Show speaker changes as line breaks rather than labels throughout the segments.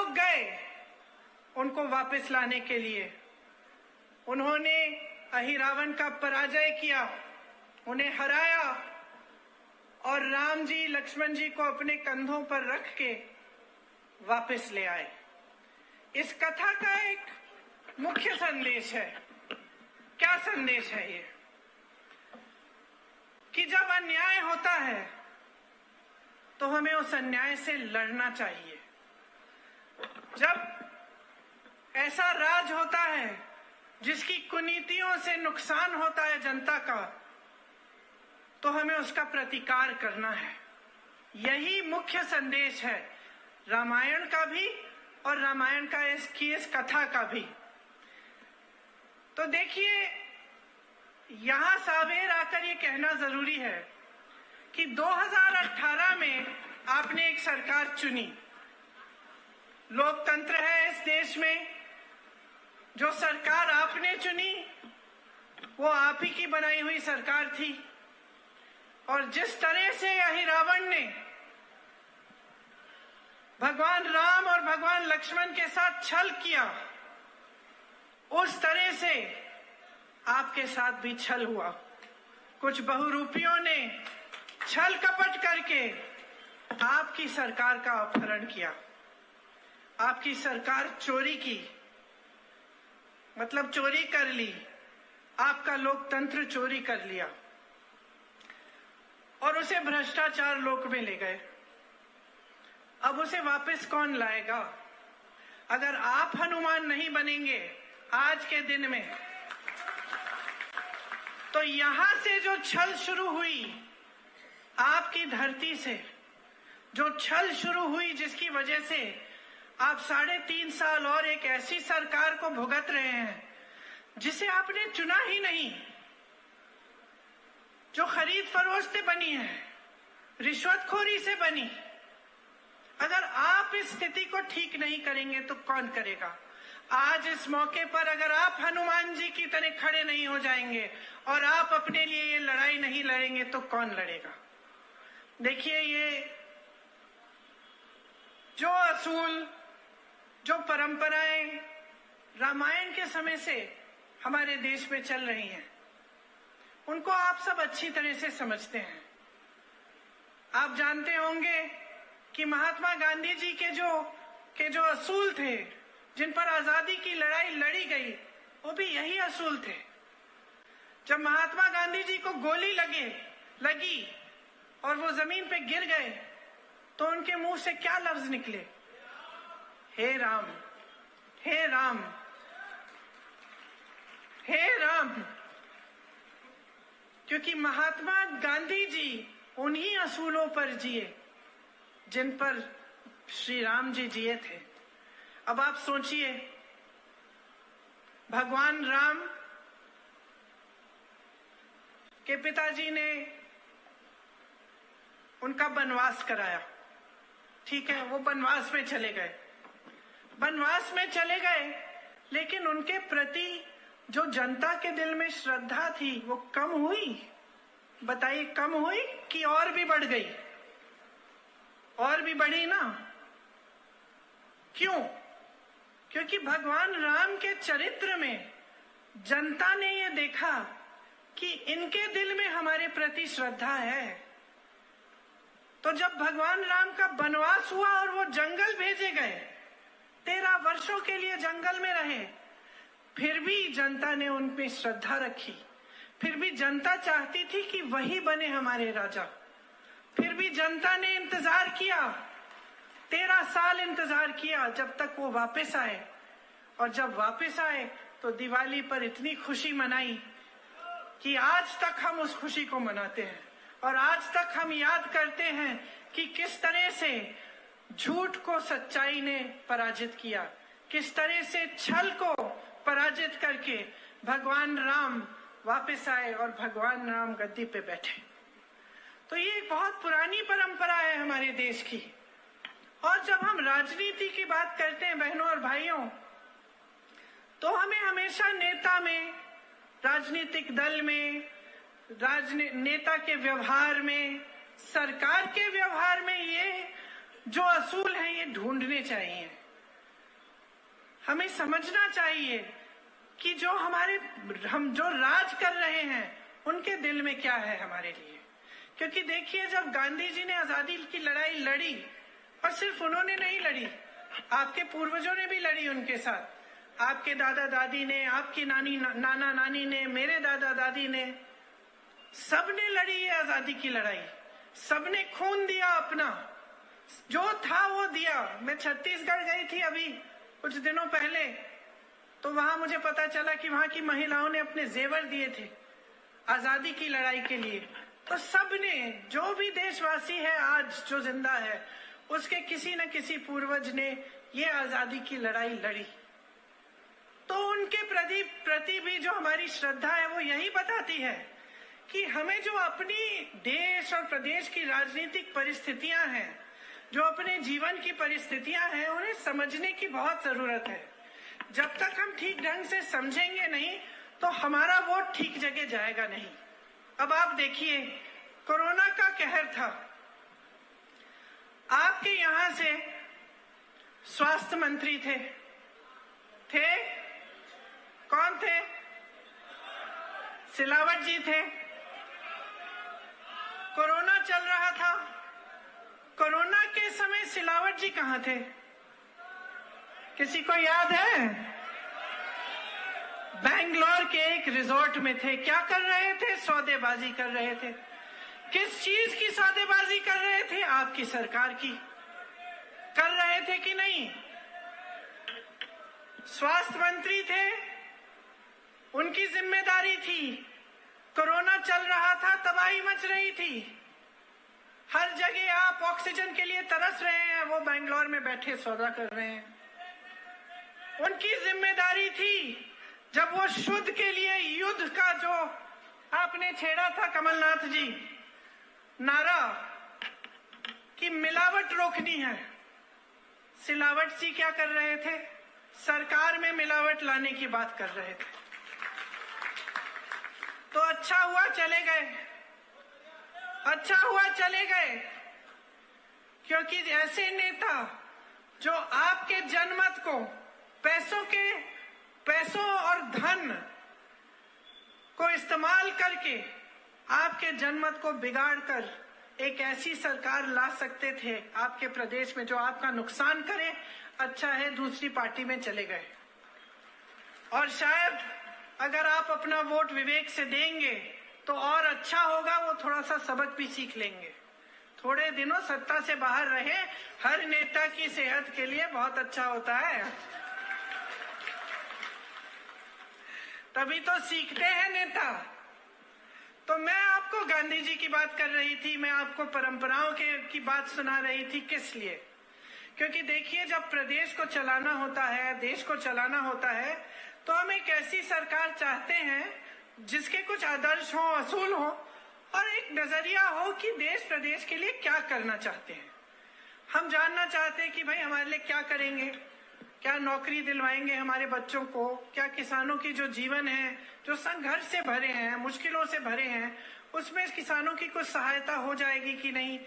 लोग गए उनको वापस लाने के लिए। उन्होंने अहिरावण का पराजय किया, उन्हें हराया और राम जी लक्ष्मण जी को अपने कंधों पर रख के वापस ले आए। इस कथा का एक मुख्य संदेश है। क्या संदेश है ये? कि जब अन्याय होता है तो हमें उस अन्याय से लड़ना चाहिए। जब ऐसा राज होता है जिसकी कुनीतियों से नुकसान होता है जनता का, तो हमें उसका प्रतिकार करना है। यही मुख्य संदेश है रामायण का भी और रामायण का इस कथा का भी। तो देखिए, यहां सावेर आकर ये कहना जरूरी है कि 2018 में आपने एक सरकार चुनी। लोकतंत्र है इस देश में। जो सरकार आपने चुनी वो आप ही की बनाई हुई सरकार थी। और जिस तरह से अहिरावण ने भगवान राम और भगवान लक्ष्मण के साथ छल किया, उस तरह से आपके साथ भी छल हुआ। कुछ बहुरूपियों ने छल कपट करके आपकी सरकार का अपहरण किया, आपकी सरकार चोरी की, मतलब चोरी कर ली, आपका लोकतंत्र चोरी कर लिया और उसे भ्रष्टाचार लोक में ले गए। अब उसे वापस कौन लाएगा? अगर आप हनुमान नहीं बनेंगे आज के दिन में, तो यहां से जो छल शुरू हुई, आपकी धरती से जो छल शुरू हुई, जिसकी वजह से आप 3.5 साल और एक ऐसी सरकार को भुगत रहे हैं जिसे आपने चुना ही नहीं, जो खरीद फरोख्त से बनी है, रिश्वतखोरी से बनी। अगर आप इस स्थिति को ठीक नहीं करेंगे तो कौन करेगा? आज इस मौके पर अगर आप हनुमान जी की तरह खड़े नहीं हो जाएंगे और आप अपने लिए ये लड़ाई नहीं लड़ेंगे तो कौन लड़ेगा? देखिए, ये जो असूल, जो परंपराएं रामायण के समय से हमारे देश में चल रही हैं, उनको आप सब अच्छी तरह से समझते हैं। आप जानते होंगे कि महात्मा गांधी जी के जो असूल थे, जिन पर आजादी की लड़ाई लड़ी गई, वो भी यही असूल थे। जब महात्मा गांधी जी को गोली लगी और वो जमीन पे गिर गए, तो उनके मुंह से क्या लफ्ज निकले? हे राम, हे राम, हे राम। क्योंकि महात्मा गांधी जी उन्हीं असूलों पर जिए जिन पर श्री राम जी जिए थे। अब आप सोचिए, भगवान राम के पिताजी ने उनका वनवास कराया, ठीक है, वो वनवास में चले गए, लेकिन उनके प्रति जो जनता के दिल में श्रद्धा थी वो कम हुई? बताइए, कम हुई कि और भी बढ़ गई? और भी बढ़ी ना। क्यों? क्योंकि भगवान राम के चरित्र में जनता ने ये देखा कि इनके दिल में हमारे प्रति श्रद्धा है। तो जब भगवान राम का वनवास हुआ और वो जंगल भेजे गए, 13 वर्षों के लिए जंगल में रहे, फिर भी जनता ने उनपे श्रद्धा रखी। फिर भी जनता चाहती थी कि वही बने हमारे राजा। फिर भी जनता ने इंतजार किया, 13 साल इंतजार किया, जब तक वो वापस आए। और जब वापस आए तो दिवाली पर इतनी खुशी मनाई कि आज तक हम उस खुशी को मनाते हैं। और आज तक हम याद करते हैं कि किस तरह से झूठ को सच्चाई ने पराजित किया, किस तरह से छल को पराजित करके भगवान राम वापस आए और भगवान राम गद्दी पे बैठे। तो ये एक बहुत पुरानी परंपरा है हमारे देश की। और जब हम राजनीति की बात करते हैं बहनों और भाइयों, तो हमें हमेशा नेता में, राजनीतिक दल में, नेता के व्यवहार में, सरकार के व्यवहार में ये जो असूल हैं ये ढूंढने चाहिए। हमें समझना चाहिए कि हम जो राज कर रहे हैं उनके दिल में क्या है हमारे लिए। क्योंकि देखिए, जब गांधी जी ने आजादी की लड़ाई लड़ी, और सिर्फ उन्होंने नहीं लड़ी, आपके पूर्वजों ने भी लड़ी उनके साथ। आपके दादा दादी ने, आपकी नाना नानी ने, मेरे दादा दादी ने, सबने लड़ी है आजादी की लड़ाई। सबने खून दिया, अपना जो था वो दिया। मैं छत्तीसगढ़ गई थी अभी कुछ दिनों पहले, तो वहां मुझे पता चला कि वहां की महिलाओं ने अपने जेवर दिए थे आजादी की लड़ाई के लिए। तो सबने, जो भी देशवासी है आज जो जिंदा है, उसके किसी न किसी पूर्वज ने ये आजादी की लड़ाई लड़ी। तो उनके प्रति भी जो हमारी श्रद्धा है वो यही बताती है कि हमें जो अपनी देश और प्रदेश की राजनीतिक परिस्थितियां हैं, जो अपने जीवन की परिस्थितियां हैं, उन्हें समझने की बहुत जरूरत है। जब तक हम ठीक ढंग से समझेंगे नहीं तो हमारा वोट ठीक जगह जाएगा नहीं। अब आप देखिए, कोरोना का कहर था, आपके यहां से स्वास्थ्य मंत्री थे कौन थे? सिलावट जी थे। कोरोना चल रहा था, कोरोना के समय सिलावट जी कहां थे? किसी को याद है? बेंगलोर के एक रिजॉर्ट में थे। क्या कर रहे थे? सौदेबाजी कर रहे थे। किस चीज की सौदेबाजी कर रहे थे? आपकी सरकार की। कर रहे थे कि नहीं? स्वास्थ्य मंत्री थे, उनकी जिम्मेदारी थी। कोरोना चल रहा था, तबाही मच रही थी, हर जगह आप ऑक्सीजन के लिए तरस रहे हैं, वो बेंगलोर में बैठे सौदा कर रहे हैं। उनकी जिम्मेदारी थी। जब वो शुद्ध के लिए युद्ध का जो आपने छेड़ा था कमलनाथ जी नारा कि मिलावट रोकनी है, सिलावट जी क्या कर रहे थे? सरकार में मिलावट लाने की बात कर रहे थे। तो अच्छा हुआ चले गए, अच्छा हुआ चले गए, क्योंकि ऐसे नेता जो आपके जनमत को पैसों और धन को इस्तेमाल करके आपके जनमत को बिगाड़कर एक ऐसी सरकार ला सकते थे आपके प्रदेश में जो आपका नुकसान करे, अच्छा है दूसरी पार्टी में चले गए। और शायद अगर आप अपना वोट विवेक से देंगे तो और अच्छा होगा, वो थोड़ा सा सबक भी सीख लेंगे। थोड़े दिनों सत्ता से बाहर रहे, हर नेता की सेहत के लिए बहुत अच्छा होता है, तभी तो सीखते हैं नेता। तो मैं आपको गांधी जी की बात कर रही थी, मैं आपको परंपराओं की बात सुना रही थी। किस लिए? क्योंकि देखिए, जब प्रदेश को चलाना होता है, देश को चलाना होता है, तो हम एक ऐसी सरकार चाहते हैं जिसके कुछ आदर्श हो, असूल हो, और एक नजरिया हो कि देश प्रदेश के लिए क्या करना चाहते हैं। हम जानना चाहते हैं कि भाई हमारे लिए क्या करेंगे, क्या नौकरी दिलवाएंगे हमारे बच्चों को, क्या किसानों की जो जीवन है, जो संघर्ष से भरे हैं, मुश्किलों से भरे हैं, उसमें किसानों की कुछ सहायता हो जाएगी कि नहीं,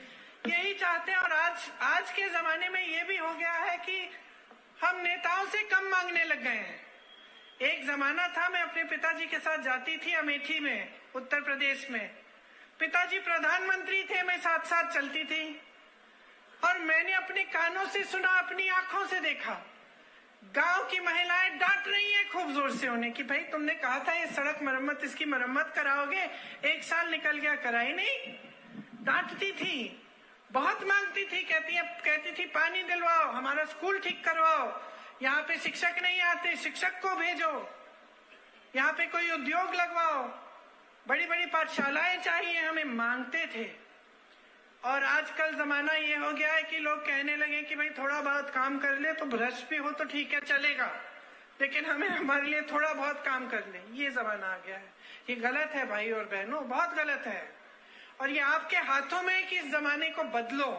यही चाहते हैं। और आज के जमाने में ये भी हो गया है कि हम नेताओं से कम मांगने लग गए हैं। एक जमाना था, मैं अपने पिताजी के साथ जाती थी अमेठी में, उत्तर प्रदेश में। पिताजी प्रधानमंत्री थे, मैं साथ साथ चलती थी, और मैंने अपने कानों से सुना, अपनी आंखों से देखा, गांव की महिलाएं डांट रही हैं खूब जोर से उन्हें कि भाई तुमने कहा था ये सड़क मरम्मत, इसकी मरम्मत कराओगे, 1 साल निकल गया, कराई नहीं। डांटती थी, बहुत मांगती थी, कहती थी पानी दिलवाओ, हमारा स्कूल ठीक करवाओ, यहाँ पे शिक्षक नहीं आते, शिक्षक को भेजो, यहाँ पे कोई उद्योग लगवाओ, बड़ी बड़ी पाठशालाएं चाहिए हमें, मांगते थे। और आजकल जमाना ये हो गया है कि लोग कहने लगे कि भाई थोड़ा बहुत काम कर ले तो भ्रष्ट भी हो तो ठीक है, चलेगा, लेकिन हमें हमारे लिए थोड़ा बहुत काम कर ले, ये जमाना आ गया है। ये गलत है भाई और बहनों, बहुत गलत है, और ये आपके हाथों में है कि इस जमाने को बदलो।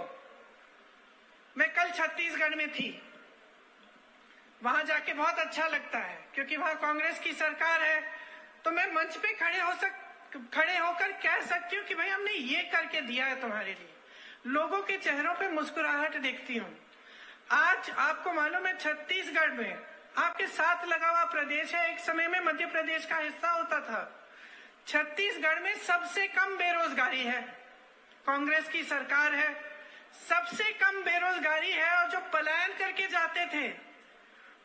मैं कल छत्तीसगढ़ में थी, वहां जाके बहुत अच्छा लगता है क्योंकि वहां कांग्रेस की सरकार है, तो मैं मंच पे खड़े होकर कह सकती हूँ कि भाई हमने ये करके दिया है तुम्हारे लिए। लोगों के चेहरों पे मुस्कुराहट देखती हूँ। आज आपको मालूम है, छत्तीसगढ़ में आपके साथ लगा हुआ प्रदेश है, एक समय में मध्य प्रदेश का हिस्सा होता था। छत्तीसगढ़ में सबसे कम बेरोजगारी है, कांग्रेस की सरकार है, सबसे कम बेरोजगारी है। और जो पलायन करके जाते थे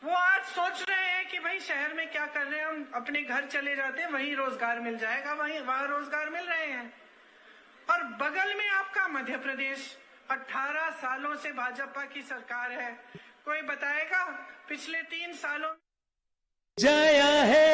वो आज सोच रहे हैं कि भाई शहर में क्या कर रहे हैं, हम अपने घर चले जाते हैं, वहीं रोजगार मिल जाएगा, वहां रोजगार मिल रहे हैं। और बगल में आपका मध्य प्रदेश, 18 सालों से भाजपा की सरकार है। कोई बताएगा पिछले 3 सालों
जया है।